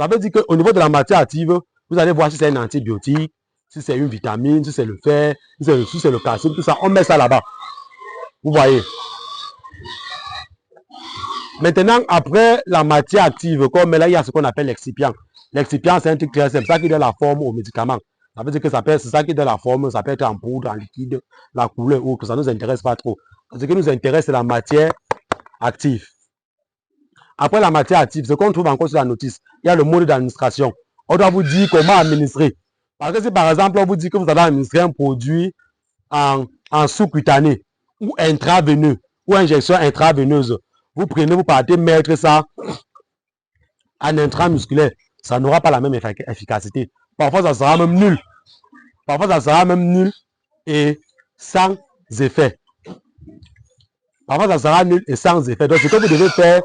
Ça veut dire qu'au niveau de la matière active, vous allez voir si c'est un antibiotique, si c'est une vitamine, si c'est le fer, si c'est le calcium, tout ça, on met ça là-bas. Vous voyez. Maintenant, après la matière active, comme là, il y a ce qu'on appelle l'excipient. L'excipient, c'est un truc très simple, ça qui donne la forme au médicament. Ça veut dire que c'est ça qui donne la forme, ça peut être en poudre, en liquide, la couleur ou que ça ne nous intéresse pas trop. Ce qui nous intéresse, c'est la matière active. Après la matière active, ce qu'on trouve encore sur la notice, il y a le mode d'administration. On doit vous dire comment administrer. Parce que si par exemple, on vous dit que vous allez administrer un produit en sous-cutané ou intraveineux ou injection intraveineuse, vous prenez, vous partez mettre ça en intramusculaire, ça n'aura pas la même efficacité. Parfois, ça sera même nul. Parfois, ça sera même nul et sans effet. Parfois, ça sera nul et sans effet. Donc, ce que vous devez faire,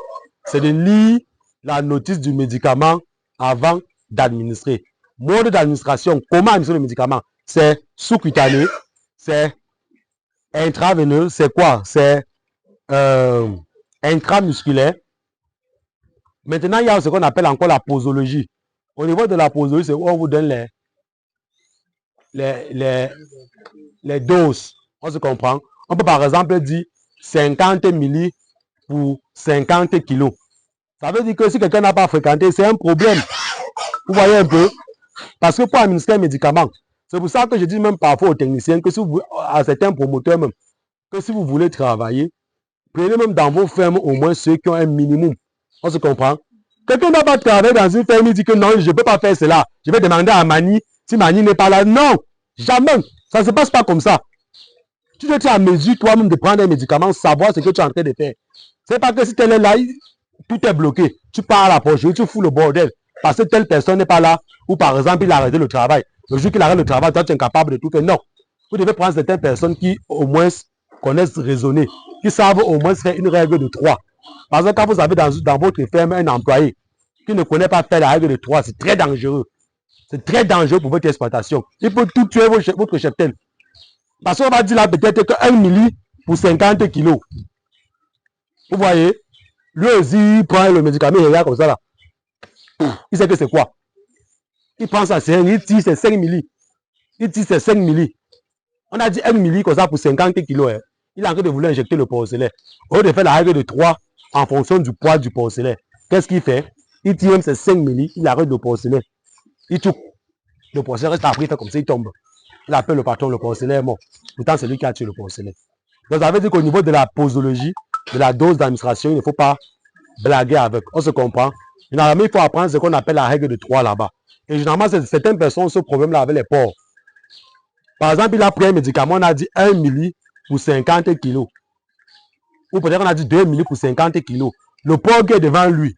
c'est de lire la notice du médicament avant d'administrer. Mode d'administration, comment administrer le médicament? C'est sous-cutané, c'est intraveineux, c'est quoi? C'est intramusculaire. Maintenant, il y a ce qu'on appelle encore la posologie. Au niveau de la posologie, c'est où on vous donne les doses. On se comprend. On peut par exemple dire 50 milli pour 50 kilos. Ça veut dire que si quelqu'un n'a pas fréquenté, c'est un problème. Vous voyez un peu? Parce que pour administrer un médicament, c'est pour ça que je dis même parfois aux techniciens que si vous, à certains promoteurs même, que si vous voulez travailler, prenez même dans vos fermes au moins ceux qui ont un minimum. On se comprend? Quelqu'un n'a pas travaillé dans une ferme, il dit que non, je ne peux pas faire cela. Je vais demander à Mani, si Mani n'est pas là. Non, jamais. Ça ne se passe pas comme ça. Tu dois être à mesure toi-même de prendre un médicament, savoir ce que tu es en train de faire. C'est pas que si tu es là, tout est bloqué. Tu pars à la poche, tu fous le bordel. Parce que telle personne n'est pas là. Ou par exemple, il a arrêté le travail. Le jour qu'il arrête le travail, toi, tu es incapable de tout faire. Non. Vous devez prendre certaines personnes qui, au moins, connaissent raisonner. Qui savent au moins faire une règle de 3. Parce que quand vous avez dans votre ferme un employé qui ne connaît pas faire la règle de 3, c'est très dangereux. C'est très dangereux pour votre exploitation. Il peut tout tuer votre cheptel. Parce qu'on va dire là peut-être que 1 milli pour 50 kilos. Vous voyez? Lui aussi, il prend le médicament, il regarde comme ça là. Il sait que c'est quoi? Il prend ça, il dit c'est 5 milli. Il dit c'est 5 milli. On a dit 1 milli comme ça pour 50 kilos. Hein. Il est en train de vouloir injecter le porcelain. Au lieu de faire la règle de 3 en fonction du poids du porcelain. Qu'est-ce qu'il fait? Il dit même c'est 5 milli, il arrête le porcelain. Il touche. Le porcelain reste après, il fait comme ça, il tombe. Il appelle le patron, le porcelain est mort. Pourtant, c'est lui qui a tué le porcelain. Donc, ça veut dire qu'au niveau de la posologie, de la dose d'administration, il ne faut pas blaguer avec. On se comprend. Généralement, il faut apprendre ce qu'on appelle la règle de 3 là-bas. Et généralement, certaines personnes ont ce problème-là avec les porcs. Par exemple, il a pris un médicament, on a dit 1 milli pour 50 kilos. Ou peut-être on a dit 2 milli pour 50 kilos. Le porc qui est devant lui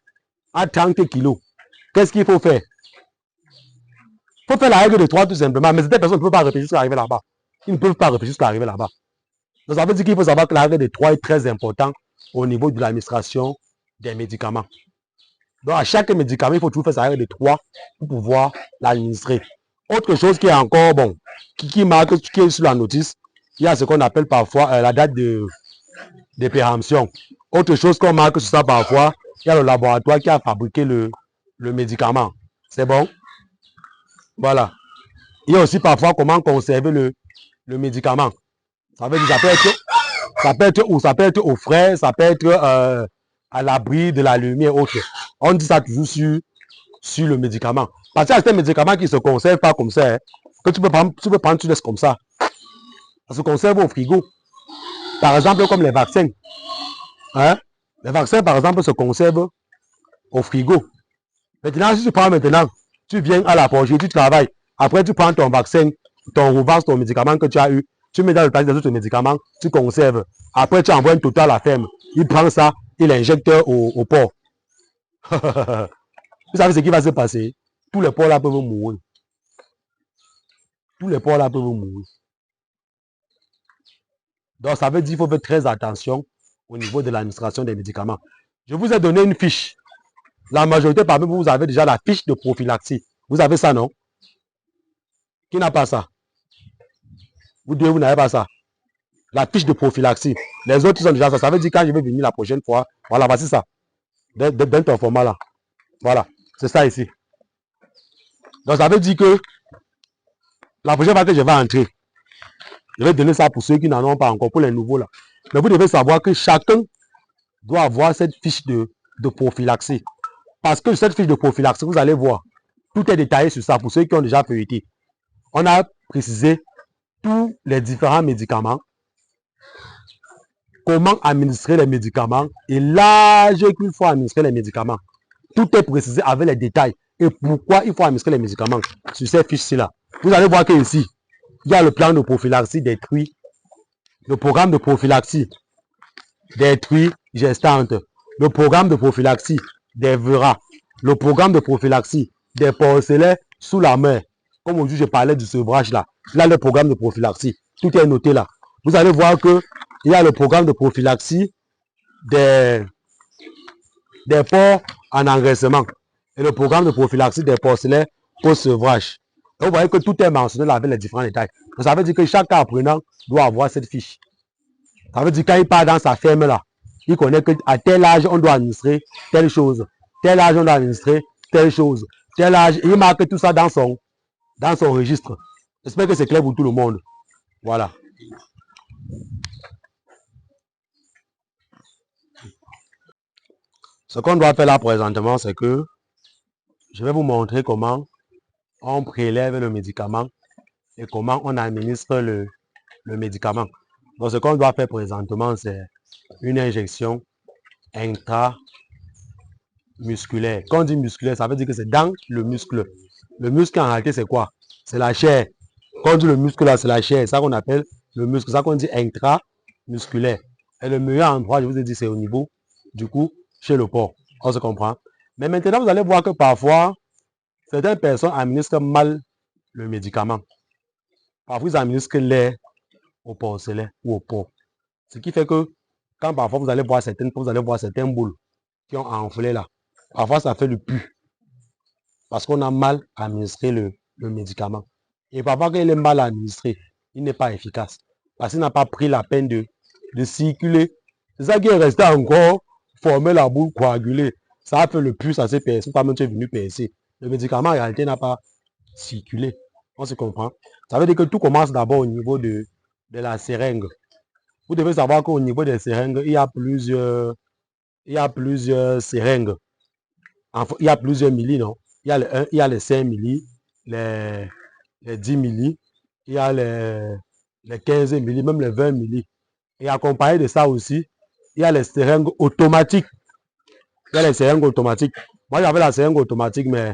a 30 kilos. Qu'est-ce qu'il faut faire? Il faut faire la règle de 3 tout simplement. Mais certaines personnes ne peuvent pas réfléchir jusqu'à arriver là-bas. Ils ne peuvent pas réfléchir jusqu'à arriver là-bas. Donc ça veut dire qu'il faut savoir que la règle de 3 est très importante au niveau de l'administration des médicaments. Donc à chaque médicament, il faut toujours faire sa règle de 3 pour pouvoir l'administrer. Autre chose qui est encore, bon, qui marque, qui est sur la notice, il y a ce qu'on appelle parfois la date de péremption. Autre chose qu'on marque sur ça parfois, il y a le laboratoire qui a fabriqué le médicament. C'est bon? Voilà. Il y a aussi parfois comment conserver le médicament. Ça veut dire ça peut être au frais, ça peut être à l'abri de la lumière autre. On dit ça toujours sur le médicament. Parce que c'est un médicament qui ne se conserve pas comme ça. Hein, que tu peux prendre, tu laisses comme ça. Ça se conserve au frigo. Par exemple, comme les vaccins. Hein? Les vaccins, par exemple, se conservent au frigo. Maintenant, si tu prends maintenant, tu viens à la poche, tu travailles. Après, tu prends ton vaccin, ton Rovax, ton médicament que tu as eu. Tu mets dans le plastique des autres médicaments, tu conserves. Après, tu envoies un total à la ferme. Il prend ça, il injecte au porc. Vous savez ce qui va se passer? Tous les porcs là peuvent mourir. Tous les porcs là peuvent mourir. Donc, ça veut dire qu'il faut faire très attention au niveau de l'administration des médicaments. Je vous ai donné une fiche. La majorité parmi vous, vous avez déjà la fiche de prophylaxie. Vous avez ça, non? Qui n'a pas ça? Vous deux, vous n'avez pas ça. La fiche de prophylaxie. Les autres, ils ont déjà ça. Ça veut dire quand je vais venir la prochaine fois, voilà, voici ça. Dans ton format là. Voilà, c'est ça ici. Donc ça veut dire que la prochaine fois que je vais entrer, je vais donner ça pour ceux qui n'en ont pas encore, pour les nouveaux là. Mais vous devez savoir que chacun doit avoir cette fiche de prophylaxie. Parce que cette fiche de prophylaxie, vous allez voir, tout est détaillé sur ça pour ceux qui ont déjà feuilleté. On a précisé tous les différents médicaments, comment administrer les médicaments et l'âge qu'il faut administrer les médicaments. Tout est précisé avec les détails et pourquoi il faut administrer les médicaments sur ces fiches-là. Vous allez voir que ici, il y a le plan de prophylaxie des truies, le programme de prophylaxie des truies gestantes, le programme de prophylaxie des verras, le programme de prophylaxie des porcelets sous la mer. Comme aujourd'hui, je parlais du sevrage là. Là, le programme de prophylaxie, tout est noté là. Vous allez voir que il y a le programme de prophylaxie des porcs en engraissement et le programme de prophylaxie des porcelets au sevrage. Vous voyez que tout est mentionné là avec les différents détails. Donc, ça veut dire que chaque apprenant doit avoir cette fiche. Ça veut dire quand il part dans sa ferme là, il connaît qu'à tel âge, on doit administrer telle chose. Tel âge, on doit administrer telle chose. Tel âge, il marque tout ça dans son registre. J'espère que c'est clair pour tout le monde. Voilà. Ce qu'on doit faire là présentement, c'est que je vais vous montrer comment on prélève le médicament et comment on administre le médicament. Donc, ce qu'on doit faire présentement, c'est une injection intramusculaire. Quand on dit musculaire, ça veut dire que c'est dans le muscle. Le muscle, en réalité, c'est quoi? C'est la chair. Quand on dit le muscle, là, c'est la chair. C'est ça qu'on appelle le muscle. C'est ça qu'on dit intramusculaire. Et le meilleur endroit, je vous ai dit, c'est au niveau du cou, chez le porc. On se comprend. Mais maintenant, vous allez voir que parfois, certaines personnes administrent mal le médicament. Parfois, ils administrent l'air au porcelet ou au porc. Ce qui fait que quand parfois vous allez voir certaines boules qui ont enflé là, parfois ça fait le pus. Parce qu'on a mal administré le médicament. Et parfois quand il est mal administré, il n'est pas efficace. Parce qu'il n'a pas pris la peine de circuler. C'est ça qui est resté encore, former la boule coagulée. Ça a fait le pus à ces personnes, pas même tu es venu percer. Le médicament en réalité n'a pas circulé. On se comprend. Ça veut dire que tout commence d'abord au niveau de la seringue. Vous devez savoir qu'au niveau des seringues, il y a plusieurs seringues. Enfin, il y a plusieurs millis, non? Il y a les 5 millis, les 10 millis, il y a les 15 millis, même les 20 millis. Et accompagné de ça aussi, il y a les seringues automatiques. Il y a les seringues automatiques. Moi, j'avais la seringue automatique, mais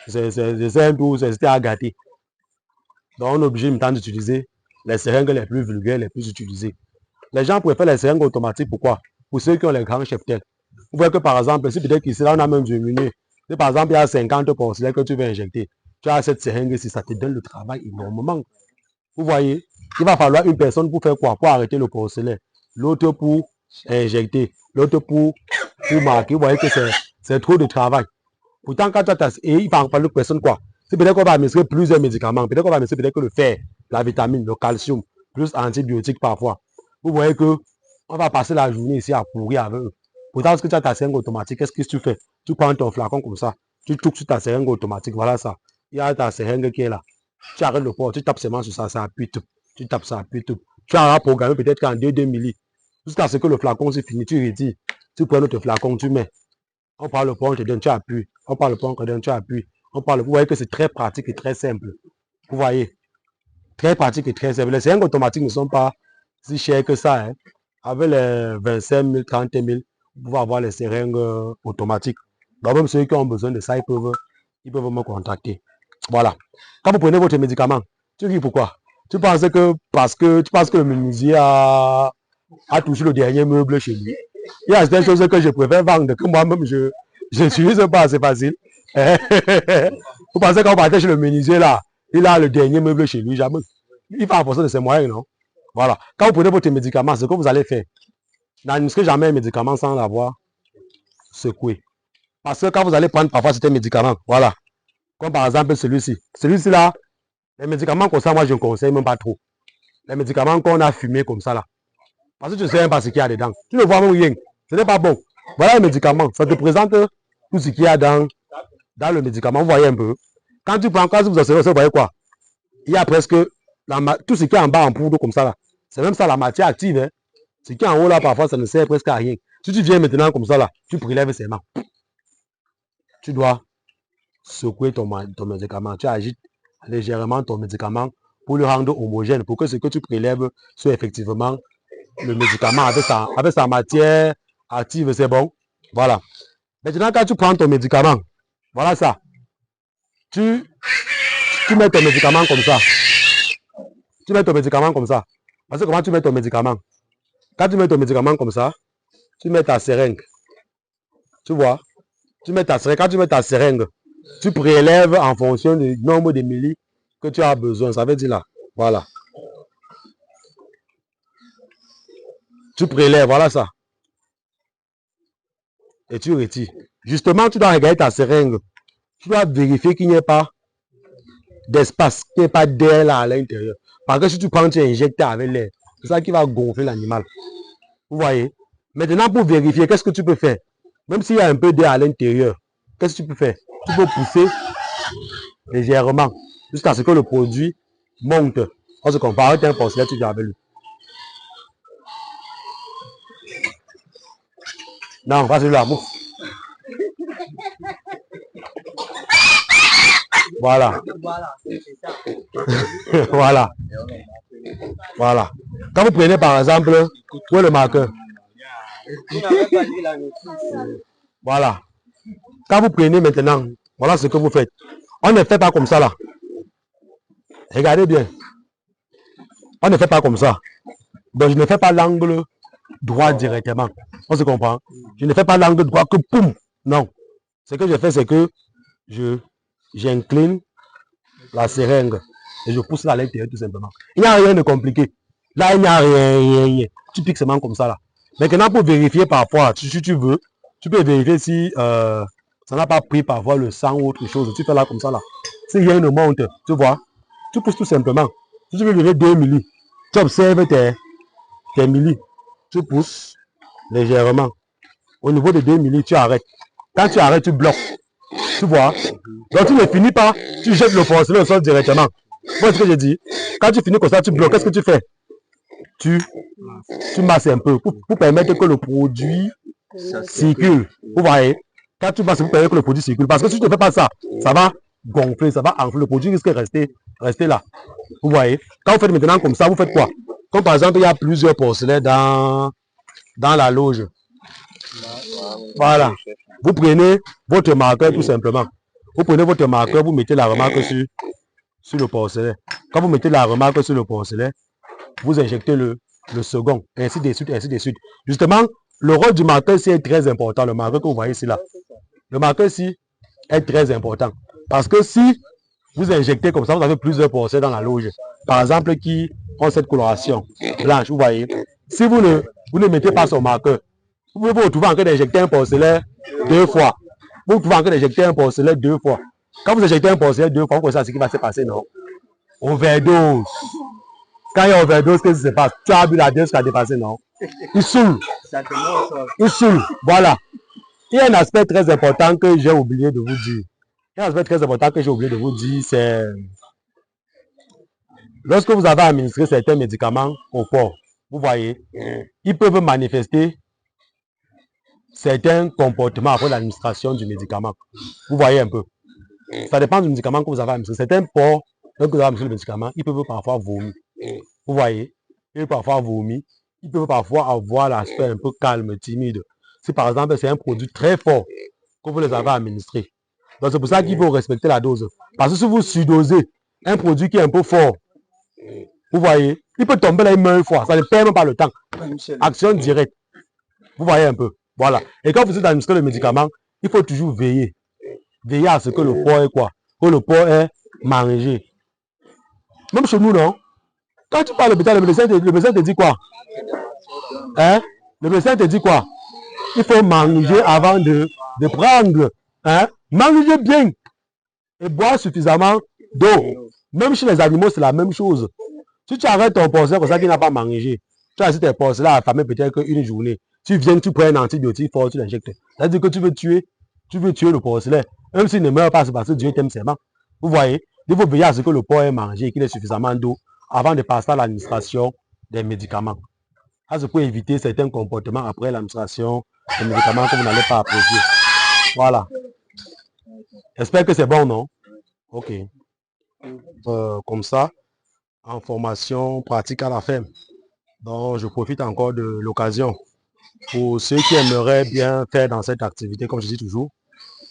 c'est un tout, c'était à gâter. Donc, on est obligé maintenant d'utiliser les seringues les plus vulgaires, les plus utilisées. Les gens préfèrent les seringues automatiques. Pourquoi? Pour ceux qui ont les grands cheptels. Vous voyez que par exemple, si peut-être qu'ici, là, on a même diminué. Si par exemple, il y a 50 porcelains que tu veux injecter, tu as cette seringue ici, ça te donne le travail énormément. Vous voyez, il va falloir une personne pour faire quoi? Pour arrêter le porcelain. L'autre pour injecter. L'autre pour marquer. Vous voyez que c'est trop de travail. Pourtant, quand tu as... Et il va falloir une personne quoi? C'est peut-être qu'on va administrer plusieurs médicaments. Peut-être qu'on va administrer peut-être que le fer, la vitamine, le calcium, plus antibiotiques parfois. Vous voyez que on va passer la journée ici à courir avec eux. Pourtant, lorsque tu as ta seringue automatique, qu'est-ce que tu fais? Tu prends ton flacon comme ça, tu touches sur ta seringue automatique, voilà ça. Il y a ta seringue qui est là. Tu arrêtes le port, tu tapes seulement sur ça, ça appuie tout. Tu tapes ça, appuie tout. Tu as programmé peut-être qu'en 2 millis. Jusqu'à ce que le flacon se finit, tu retires. Tu prends notre flacon, tu mets. On prend le pont, on te donne, tu appuies. On prend le pont, on te donne, tu appuies. Vous voyez que c'est très pratique et très simple. Vous voyez? Très pratique et très simple. Les seringues automatiques ne sont pas si chères que ça. Hein. Avec les 25 000, 30 000, vous pouvez avoir les seringues automatiques. Donc même ceux qui ont besoin de ça, ils peuvent me contacter. Voilà. Quand vous prenez votre médicament, tu dis pourquoi? Tu penses que le menuisier a touché le dernier meuble chez lui. Il y a des choses que je préfère vendre, que moi-même je n'utilise pas, c'est facile. Vous pensez qu'on partait chez le menuisier là, il a le dernier meuble chez lui, jamais. Il va apporter de ses moyens, non? Voilà. Quand vous prenez votre médicament, ce que vous allez faire, n'administrez jamais un médicament sans l'avoir secoué. Parce que quand vous allez prendre parfois certains médicaments, voilà, comme par exemple celui-ci. Celui-ci là, les médicaments comme ça, moi je ne conseille même pas trop. Les médicaments qu'on a fumés comme ça là. Parce que tu ne sais même pas ce qu'il y a dedans. Tu ne vois même rien. Ce n'est pas bon. Voilà le médicament. Ça te présente tout ce qu'il y a dans le médicament. Vous voyez un peu. Quand vous observez, vous voyez quoi? Il y a presque tout ce qui est en bas en poudre comme ça là. C'est même ça la matière active. Hein. Ce qui est en haut là, parfois, ça ne sert presque à rien. Si tu viens maintenant comme ça là, tu prélèves seulement. Tu dois secouer ton médicament. Tu agites légèrement ton médicament pour le rendre homogène, pour que ce que tu prélèves soit effectivement le médicament avec sa matière active. C'est bon. Voilà. Maintenant, quand tu prends ton médicament, voilà ça. Tu mets ton médicament comme ça. Tu mets ton médicament comme ça. Parce que comment tu mets ton médicament? Quand tu mets ton médicament comme ça, tu mets ta seringue. Tu vois? Tu mets ta seringue. Quand tu mets ta seringue, tu prélèves en fonction du nombre de millis que tu as besoin. Ça veut dire là. Voilà. Tu prélèves, voilà ça. Et tu retires. Justement, tu dois regarder ta seringue. Tu dois vérifier qu'il n'y ait pas d'espace, qu'il n'y ait pas d'air là à l'intérieur. Parce que si tu prends, tu injectes avec l'air. C'est ça qui va gonfler l'animal. Vous voyez? Maintenant, pour vérifier, qu'est-ce que tu peux faire? Même s'il y a un peu d'air à l'intérieur, qu'est-ce que tu peux faire? Tu peux pousser légèrement jusqu'à ce que le produit monte. On se compare avec un porcelet, tu viens avec lui. Non, pas celui-là, mouf. Voilà. Voilà. Voilà. Quand vous prenez par exemple, où est le marqueur? Voilà. Quand vous prenez maintenant, voilà ce que vous faites. On ne fait pas comme ça là. Regardez bien. On ne fait pas comme ça. Donc je ne fais pas l'angle droit directement. On se comprend? Je ne fais pas l'angle droit que poum. Non. Ce que je fais, c'est que j'incline la seringue et je pousse là à l'intérieur tout simplement. Il n'y a rien de compliqué. Là, il n'y a rien. Tu piques seulement comme ça là. Maintenant, pour vérifier parfois, si tu veux, tu peux vérifier si ça n'a pas pris parfois le sang ou autre chose. Tu fais là comme ça là. Si rien ne monte, tu vois, tu pousses tout simplement. Si tu veux donner 2 millis, tu observes tes millis. Tu pousses légèrement. Au niveau de 2 millis, tu arrêtes. Quand tu arrêtes, tu bloques. Tu vois? Donc tu ne finis pas, tu jettes le porcelet au sol directement. Voilà ce que je dis. Quand tu finis comme ça, tu bloques. Qu'est-ce que tu fais? Tu masses un peu pour permettre que le produit circule. Vous voyez? Quand tu masses, pour permettre que le produit circule. Parce que si tu ne fais pas ça, ça va gonfler, ça va enfler. Le produit risque de rester là. Vous voyez? Quand vous faites maintenant comme ça, vous faites quoi? Comme par exemple, il y a plusieurs porcelets dans la loge. Voilà. Vous prenez votre marqueur tout simplement. Vous prenez votre marqueur, vous mettez la remarque sur le porcelet. Quand vous mettez la remarque sur le porcelet, vous injectez le second, ainsi de suite, ainsi de suite. Justement, le rôle du marqueur ici est très important. Le marqueur que vous voyez ici là. Le marqueur ici est très important. Parce que si vous injectez comme ça, vous avez plusieurs porcelets dans la loge. Par exemple, qui ont cette coloration blanche, vous voyez. Si vous ne mettez pas son marqueur, vous pouvez vous retrouver en train d'injecter un porcelet 2 fois. Vous pouvez en train d'injecter un porcelet 2 fois. Quand vous injectez un porcelet 2 fois, vous savez ce qui va se passer, non? Overdose. Quand il y a overdose, qu'est-ce qui se passe? Tu as bu la dose qui a dépassé, non? Il saoule. Il saoule. Voilà. Il y a un aspect très important que j'ai oublié de vous dire. Il y a un aspect très important que j'ai oublié de vous dire, c'est lorsque vous avez administré certains médicaments au corps, vous voyez, ils peuvent manifester certains comportements après l'administration du médicament. Vous voyez un peu. Ça dépend du médicament que vous avez administré. Certains porcs, lorsque vous avez administré le médicament, ils peuvent parfois vomir. Vous voyez, ils peuvent parfois vomir. Ils peuvent parfois avoir l'aspect un peu calme, timide. Si par exemple c'est un produit très fort que vous les avez administré. Donc c'est pour ça qu'il faut respecter la dose. Parce que si vous surdosez un produit qui est un peu fort, vous voyez, il peut tomber là une même fois. Ça ne perd même pas le temps. Action directe. Vous voyez un peu. Voilà. Et quand vous êtes administré le médicament, il faut toujours veiller. Veiller à ce que le porc est quoi? Que le porc est mangé. Même chez nous, non? Quand tu parles de l'hôpital, le médecin te dit quoi? Hein? Le médecin te dit quoi? Il faut manger avant de prendre. Hein? Manger bien. Et boire suffisamment d'eau. Même chez les animaux, c'est la même chose. Si tu arrêtes ton porcelet comme ça qu'il n'a pas mangé, tu as laissé tes porcelets affamés peut-être qu'une journée. Tu viens, tu prends un antibiotique fort, tu l'injectes. C'est-à-dire que tu veux tuer le porcelet. Même s'il ne meurt pas, c'est parce que Dieu t'aime seulement. Vous voyez, il faut veiller à ce que le porc ait mangé et qu'il ait suffisamment d'eau avant de passer à l'administration des médicaments. Ça, c'est pour éviter certains comportements après l'administration des médicaments que vous n'allez pas apprécier. Voilà. J'espère que c'est bon, non? Ok. Comme ça, en formation pratique à la ferme. Donc, je profite encore de l'occasion. Pour ceux qui aimeraient bien faire dans cette activité, comme je dis toujours,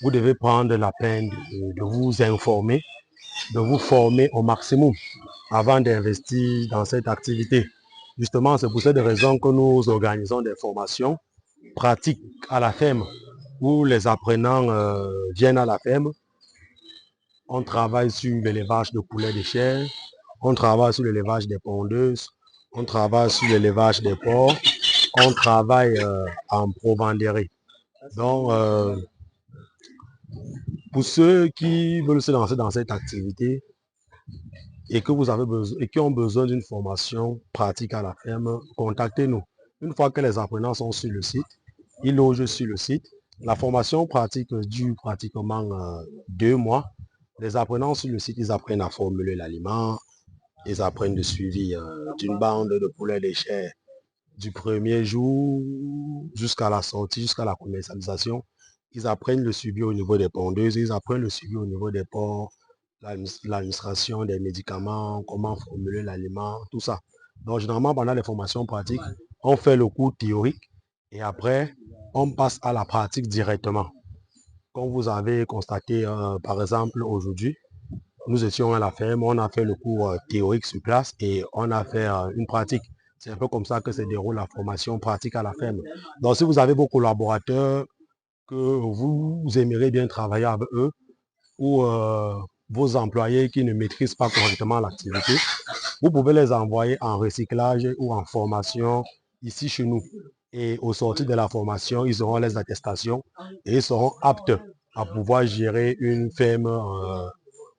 vous devez prendre la peine de vous informer, de vous former au maximum avant d'investir dans cette activité. Justement, c'est pour cette raison que nous organisons des formations pratiques à la ferme, où les apprenants viennent à la ferme. On travaille sur l'élevage de poulets de chair, on travaille sur l'élevage des pondeuses, on travaille sur l'élevage des porcs, on travaille en provenderie. Donc, pour ceux qui veulent se lancer dans cette activité et que vous avez besoin et qui ont besoin d'une formation pratique à la ferme, contactez-nous. Une fois que les apprenants sont sur le site, ils logent sur le site. La formation pratique dure pratiquement 2 mois. Les apprenants sur le site, ils apprennent à formuler l'aliment, ils apprennent le suivi d'une bande de poulets de chair du premier jour jusqu'à la sortie, jusqu'à la commercialisation. Ils apprennent le suivi au niveau des pondeuses, ils apprennent le suivi au niveau des porcs, l'administration des médicaments, comment formuler l'aliment, tout ça. Donc, généralement, pendant les formations pratiques, on fait le cours théorique et après, on passe à la pratique directement. Comme vous avez constaté, par exemple, aujourd'hui, nous étions à la ferme, on a fait le cours théorique sur place et on a fait une pratique. C'est un peu comme ça que se déroule la formation pratique à la ferme. Donc, si vous avez vos collaborateurs que vous aimeriez bien travailler avec eux ou vos employés qui ne maîtrisent pas correctement l'activité, vous pouvez les envoyer en recyclage ou en formation ici chez nous. Et au sortir de la formation, ils auront les attestations et ils seront aptes à pouvoir gérer une ferme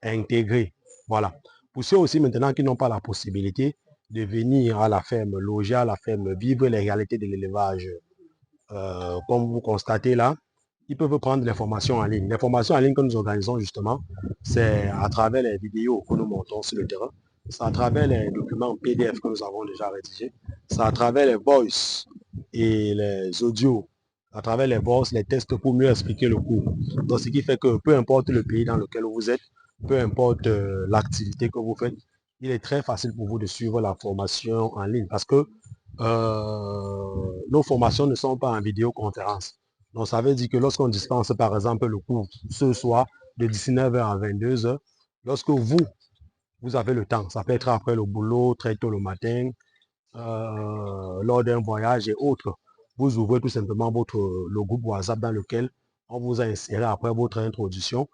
intégrée. Voilà. Pour ceux aussi maintenant qui n'ont pas la possibilité de venir à la ferme, loger à la ferme, vivre les réalités de l'élevage, comme vous constatez là, ils peuvent prendre les formations en ligne. Les formations en ligne que nous organisons justement, c'est à travers les vidéos que nous montons sur le terrain, c'est à travers les documents PDF que nous avons déjà rédigés, c'est à travers les voice et les audios, à travers les voice, les tests pour mieux expliquer le cours. Donc ce qui fait que peu importe le pays dans lequel vous êtes, peu importe l'activité que vous faites, il est très facile pour vous de suivre la formation en ligne parce que nos formations ne sont pas en vidéoconférence. Donc, ça veut dire que lorsqu'on dispense, par exemple, le cours ce soir de 19h à 22h, lorsque vous avez le temps, ça peut être après le boulot, très tôt le matin, lors d'un voyage et autres, vous ouvrez tout simplement le groupe WhatsApp dans lequel on vous a inséré après votre introduction.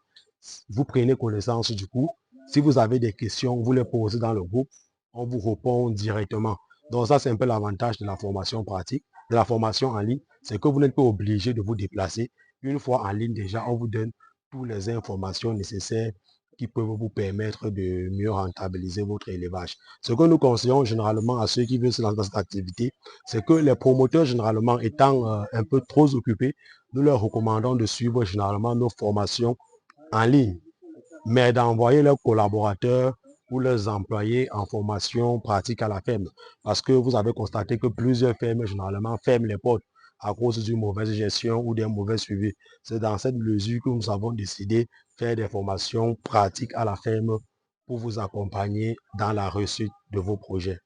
Vous prenez connaissance du cours. Si vous avez des questions, vous les posez dans le groupe. On vous répond directement. Donc ça, c'est un peu l'avantage de la formation pratique, de la formation en ligne. C'est que vous n'êtes pas obligé de vous déplacer. Une fois en ligne déjà, on vous donne toutes les informations nécessaires qui peuvent vous permettre de mieux rentabiliser votre élevage. Ce que nous conseillons généralement à ceux qui veulent se lancer dans cette activité, c'est que les promoteurs, généralement étant un peu trop occupés, nous leur recommandons de suivre généralement nos formations en ligne, mais d'envoyer leurs collaborateurs ou leurs employés en formation pratique à la ferme. Parce que vous avez constaté que plusieurs fermes, généralement, ferment les portes à cause d'une mauvaise gestion ou d'un mauvais suivi. C'est dans cette mesure que nous avons décidé de faire des formations pratiques à la ferme pour vous accompagner dans la réussite de vos projets.